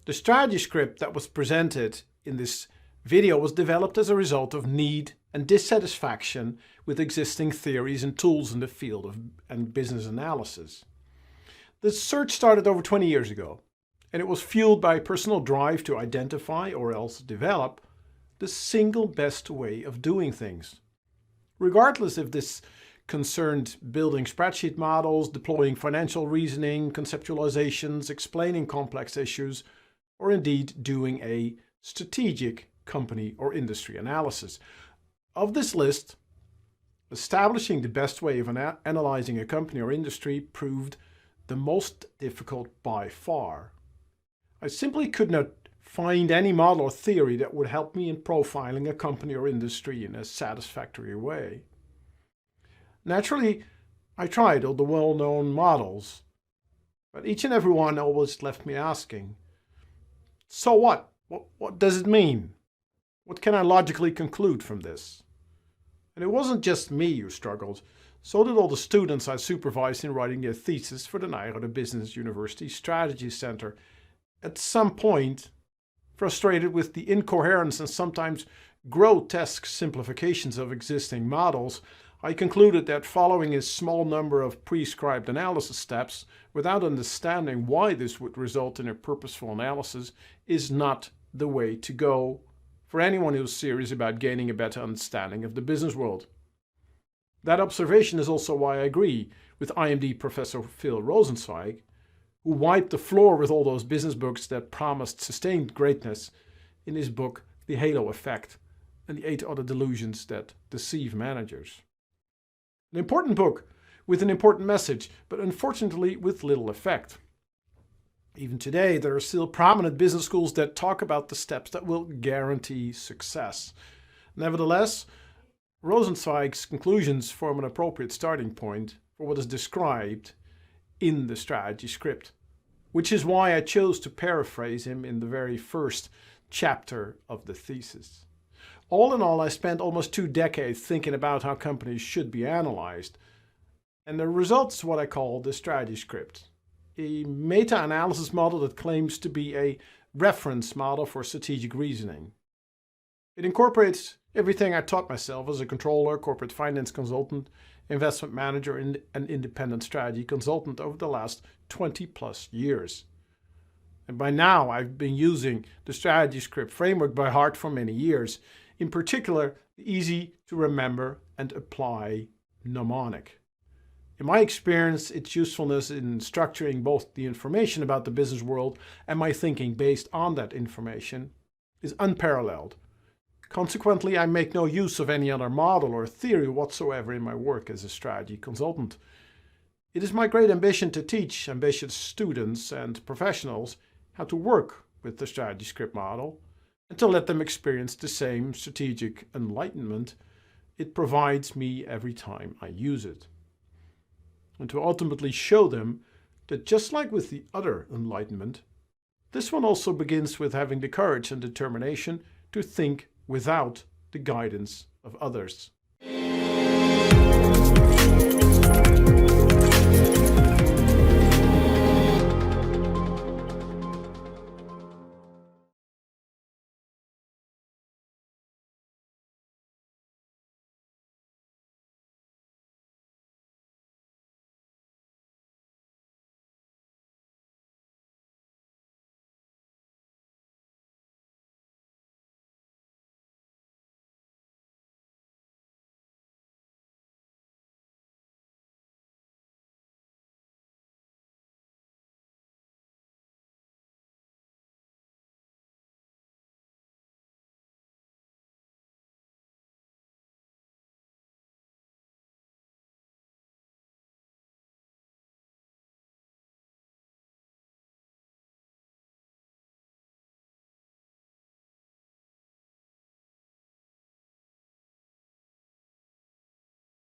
The strategy script that was presented in this video was developed as a result of need and dissatisfaction with existing theories and tools in the field of business analysis. The search started over 20 years ago, and it was fueled by a personal drive to identify or else develop the single best way of doing things. Regardless if this concerned building spreadsheet models, deploying financial reasoning, conceptualizations, explaining complex issues, or indeed doing a strategic company or industry analysis. Of this list, establishing the best way of analyzing a company or industry proved the most difficult by far. I simply could not find any model or theory that would help me in profiling a company or industry in a satisfactory way. Naturally, I tried all the well-known models, but each and every one always left me asking, so what? What does it mean? What can I logically conclude from this? And it wasn't just me who struggled, so did all the students I supervised in writing their thesis for the Nijrode Business University Strategy Center. At some point, frustrated with the incoherence and sometimes grotesque simplifications of existing models, I concluded that following a small number of prescribed analysis steps without understanding why this would result in a purposeful analysis is not the way to go for anyone who's serious about gaining a better understanding of the business world. That observation is also why I agree with IMD Professor Phil Rosenzweig, who wiped the floor with all those business books that promised sustained greatness in his book The Halo Effect and the 8 Other Delusions That Deceive Managers. An important book with an important message, but unfortunately with little effect. Even today, there are still prominent business schools that talk about the steps that will guarantee success. Nevertheless, Rosenzweig's conclusions form an appropriate starting point for what is described in the strategy script, which is why I chose to paraphrase him in the very first chapter of the thesis. All in all, I spent almost 2 decades thinking about how companies should be analyzed, and the result is what I call the strategy script, a meta-analysis model that claims to be a reference model for strategic reasoning. It incorporates everything I taught myself as a controller, corporate finance consultant, investment manager, and an independent strategy consultant over the last 20 plus years. And by now, I've been using the strategy script framework by heart for many years, in particular, the easy to remember and apply mnemonic. In my experience, its usefulness in structuring both the information about the business world and my thinking based on that information is unparalleled. Consequently, I make no use of any other model or theory whatsoever in my work as a strategy consultant. It is my great ambition to teach ambitious students and professionals how to work with the strategy script model and to let them experience the same strategic enlightenment it provides me every time I use it. And to ultimately show them that just like with the other enlightenment, this one also begins with having the courage and determination to think without the guidance of others.